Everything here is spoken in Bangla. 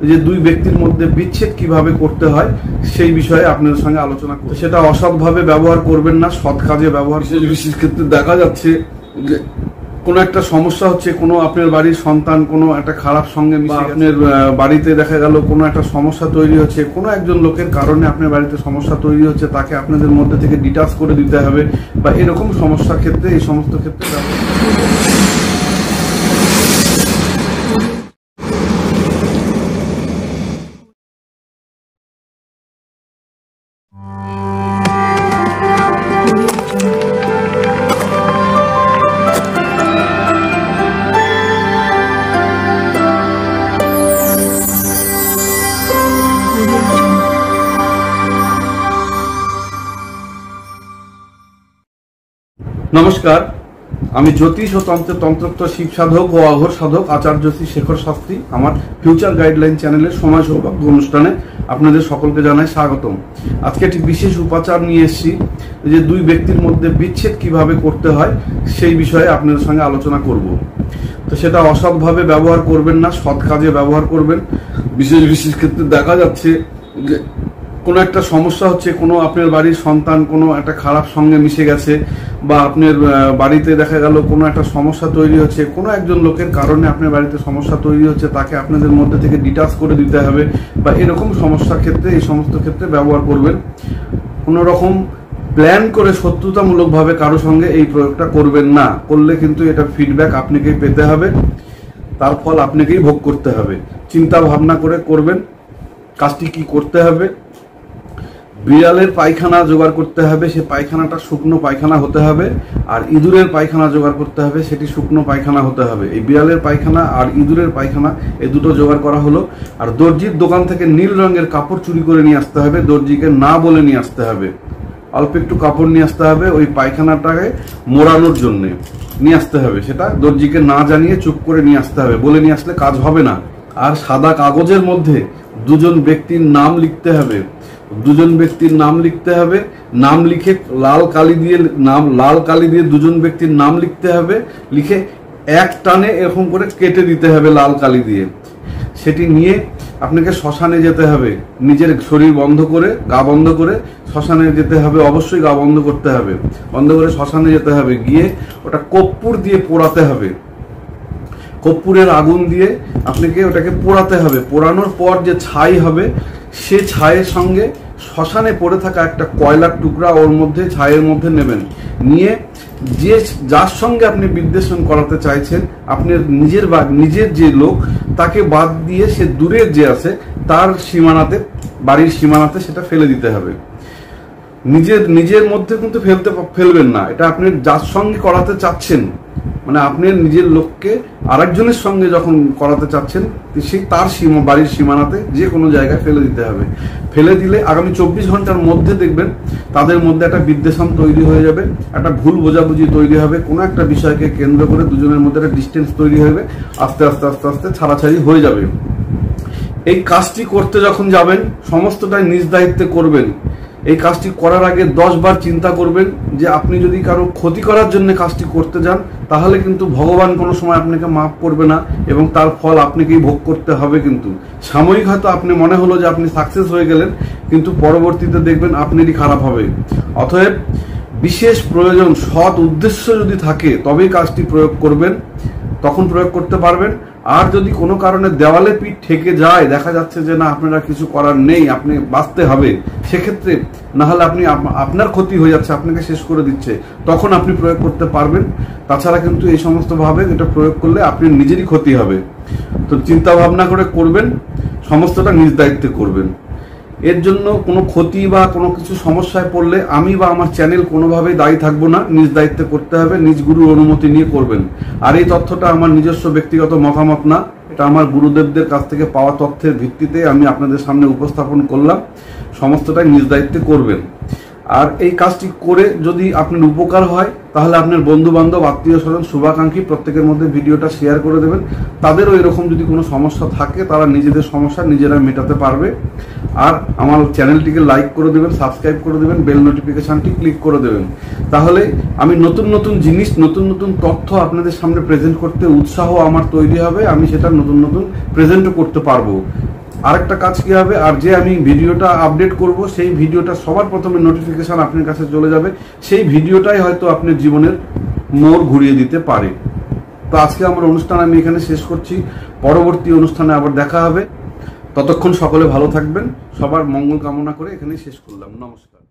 যে দুই ব্যক্তির মধ্যে বিচ্ছেদ কিভাবে করতে হয় সেই বিষয়ে আপনাদের সঙ্গে আলোচনা করব। সেটা অসৎভাবে ব্যবহার করবেন না, সৎ কাজে ব্যবহার। বিশেষ ক্ষেত্রে দেখা যাচ্ছে যে কোনো একটা সমস্যা হচ্ছে, কোনো আপনার বাড়ির সন্তান কোনো একটা খারাপ সঙ্গে মিশে আপনার বাড়িতে দেখা গেল কোনো একটা সমস্যা তৈরি হচ্ছে, কোনো একজন লোকের কারণে আপনার বাড়িতে সমস্যা তৈরি হচ্ছে, তাকে আপনাদের মধ্যে থেকে ডিটাচ করে দিতে হবে বা এরকম সমস্যার ক্ষেত্রে এই সমস্ত ক্ষেত্রে নমস্কার, আমি জ্যোতিষ ও তন্ত্রোক্ত শিব সাধক ও অঘোর সাধক আচার্য শ্রী শেখর শাস্ত্রী। আমার ফিউচার গাইডলাইন চ্যানেলের সময় সৌভাগ্য অনুষ্ঠানে আপনাদের সকলকে জানাই স্বাগতম। আজকে একটি বিশেষ উপাচার নিয়ে এসেছি, যে দুই ব্যক্তির মধ্যে বিচ্ছেদ কিভাবে করতে হয় সেই বিষয়ে আপনাদের সঙ্গে আলোচনা করব। তো সেটা অসৎভাবে ব্যবহার করবেন না, সৎ কাজে ব্যবহার করবেন। বিশেষ ক্ষেত্রে দেখা যাচ্ছে যে কোনো একটা সমস্যা হচ্ছে, কোনো আপনার বাড়ির সন্তান কোনো একটা খারাপ সঙ্গে মিশে গেছে বা আপনার বাড়িতে দেখা গেল কোনো একটা সমস্যা তৈরি হচ্ছে, কোনো একজন লোকের কারণে আপনার বাড়িতে সমস্যা তৈরি হচ্ছে, তাকে আপনাদের মধ্যে থেকে ডিটাচ করে দিতে হবে বা এরকম সমস্যার ক্ষেত্রে এই সমস্ত ক্ষেত্রে ব্যবহার করবেন। কোনো রকম প্ল্যান করে শত্রুতামূলকভাবে কারো সঙ্গে এই প্রয়োগটা করবেন না, করলে কিন্তু এটা ফিডব্যাক আপনাকেই পেতে হবে, তার ফল আপনাকেই ভোগ করতে হবে। চিন্তা ভাবনা করে করবেন। কাজটি কি করতে হবে? বিড়ালের পায়খানা জোগাড় করতে হবে, সে পায়খানাটা শুকনো পায়খানা হতে হবে। আর ইঁদুরের পায়খানা জোগাড় করতে হবে, সেটি শুকনো পায়খানা হতে হবে। এই বিড়ালের পায়খানা আর ইঁদুরের পায়খানা এই দুটো জোগাড় করা হলো। আর দর্জির দোকান থেকে নীল রঙের কাপড় চুরি করে নিয়ে আসতে হবে, দর্জিকে না বলে নিয়ে আসতে হবে। অল্প একটু কাপড় নিয়ে আসতে হবে ওই পায়খানাটাকে মোড়ানোর জন্য নিয়ে আসতে হবে। সেটা দর্জিকে না জানিয়ে চুপ করে নিয়ে আসতে হবে, বলে নিয়ে আসলে কাজ হবে না। আর সাদা কাগজের মধ্যে দুজন ব্যক্তির নাম লিখতে হবে, দুজন ব্যক্তির নাম লিখতে হবে। নাম লিখে লাল কালি দিয়ে দুজন ব্যক্তির নাম লিখতে হবে, লিখে এক টানে এরকম করে কেটে দিতে হবে লাল কালি দিয়ে। সেটি নিয়ে আপনাকে শ্মশানে যেতে হবে, নিজের শরীর বন্ধ করে, গা বন্ধ করে শ্মশানে যেতে হবে। অবশ্যই গা বন্ধ করতে হবে, বন্ধ করে শ্মশানে যেতে হবে। গিয়ে ওটা কর্পূর দিয়ে পোড়াতে হবে, কর্পূরের আগুন দিয়ে আপনাকে ওটাকে পোড়াতে হবে। পোড়ানোর পর যে ছাই হবে, সে ছাইয়ের সঙ্গে শ্মশানে পড়ে থাকা একটা কয়লার টুকরা ওর মধ্যে ছাইয়ের মধ্যে নেবেন। নিয়ে যার সঙ্গে আপনি বিদ্বেষণ করাতে চাইছেন, আপনার নিজের যে লোক, তাকে বাদ দিয়ে সে দূরের যে আছে তার সীমানাতে, বাড়ির সীমানাতে সেটা ফেলে দিতে হবে। নিজের মধ্যে কিন্তু ফেলবেন না। এটা আপনি যার সঙ্গে করাতে চাচ্ছেন, মানে আপনি নিজের লোককে আরেকজনের সঙ্গে যখন করাতে চাচ্ছেন, সেই তার বাড়ির সীমানাতে যে কোনো জায়গায় ফেলে দিতে হবে। ফেলে দিলে আগামী 24 ঘন্টার মধ্যে দেখবেন তাদের মধ্যে একটা বিদ্বেষণ তৈরি হয়ে যাবে, একটা ভুল বোঝাবুঝি তৈরি হবে, কোনো একটা বিষয়কে কেন্দ্র করে দুজনের মধ্যে একটা ডিস্টেন্স তৈরি হবে, আস্তে আস্তে আস্তে আস্তে ছাড়াছাড়ি হয়ে যাবে। এই কাজটি করতে যখন যাবেন, সমস্তটাই নিজ দায়িত্বে করবেন। এই কাজটি করার আগে 10 বার চিন্তা করবেন যে আপনি যদি কারো ক্ষতি করার জন্য কাজটি করতে যান, তাহলে কিন্তু ভগবান কোনো সময় আপনাকে মাফ করবে না এবং তার ফল আপনাকেই ভোগ করতে হবে। কিন্তু সাময়িক হয়তো আপনি মনে হলো যে আপনি সাকসেস হয়ে গেলেন, কিন্তু পরবর্তীতে দেখবেন আপনারই খারাপ হবে। অতএব বিশেষ প্রয়োজন, সৎ উদ্দেশ্য যদি থাকে তবেই কাজটি প্রয়োগ করবেন, তখন প্রয়োগ করতে পারবেন। আর যদি কোনো কারণে দেওয়ালে পিঠ ঠেকে যায়, দেখা যাচ্ছে যে না আপনারা কিছু করার নেই, আপনি বাঁচতে হবে, সেক্ষেত্রে না হলে আপনার ক্ষতি হয়ে যাচ্ছে, আপনাকে শেষ করে দিচ্ছে, তখন আপনি প্রয়োগ করতে পারবেন। তাছাড়া কিন্তু এই সমস্ত ভাবে এটা প্রয়োগ করলে আপনার নিজেরই ক্ষতি হবে। তো চিন্তা ভাবনা করে করবেন, সমস্তটা নিজ দায়িত্বে করবেন। এর জন্য কোনো ক্ষতি বা কোনো কিছু সমস্যায় পড়লে আমি বা আমার চ্যানেল কোনোভাবেই দায়ী থাকবো না, নিজ দায়িত্বে করতে হবে, নিজ গুরুর অনুমতি নিয়ে করবেন। আর এই তথ্যটা আমার নিজস্ব ব্যক্তিগত মতামত না, এটা আমার গুরুদেবদের কাছ থেকে পাওয়া তথ্যের ভিত্তিতে আমি আপনাদের সামনে উপস্থাপন করলাম। সমস্তটাই নিজ দায়িত্বে করবেন। আর এই কাজটি করে যদি আপনার উপকার হয়, তাহলে আপনার বন্ধু বান্ধব, আত্মীয় স্বজন, শুভাকাঙ্ক্ষী প্রত্যেকের মধ্যে ভিডিওটা শেয়ার করে দেবেন। তাদেরও এরকম যদি কোনো সমস্যা থাকে, তারা নিজেদের সমস্যা নিজেরা মেটাতে পারবে। আর আমার চ্যানেলটিকে লাইক করে দেবেন, সাবস্ক্রাইব করে দেবেন, বেল নোটিফিকেশনটি ক্লিক করে দেবেন। তাহলে আমি নতুন নতুন জিনিস, নতুন নতুন তথ্য আপনাদের সামনে প্রেজেন্ট করতে উৎসাহ আমার তৈরি হবে, আমি সেটা নতুন নতুন প্রেজেন্টও করতে পারবো। আরেকটা কাজ কি হবে, আর যে আমি ভিডিওটা আপডেট করব সেই ভিডিওটা সবার প্রথমে নোটিফিকেশন আপনার কাছে চলে যাবে, সেই ভিডিওটাই হয়তো আপনার জীবনের মোড় ঘুরিয়ে দিতে পারে। তো আজকে আমার অনুষ্ঠান আমি এখানে শেষ করছি, পরবর্তী অনুষ্ঠানে আবার দেখা হবে। ততক্ষণ সকলে ভালো থাকবেন, সবার মঙ্গল কামনা করে এখানেই শেষ করলাম। নমস্কার।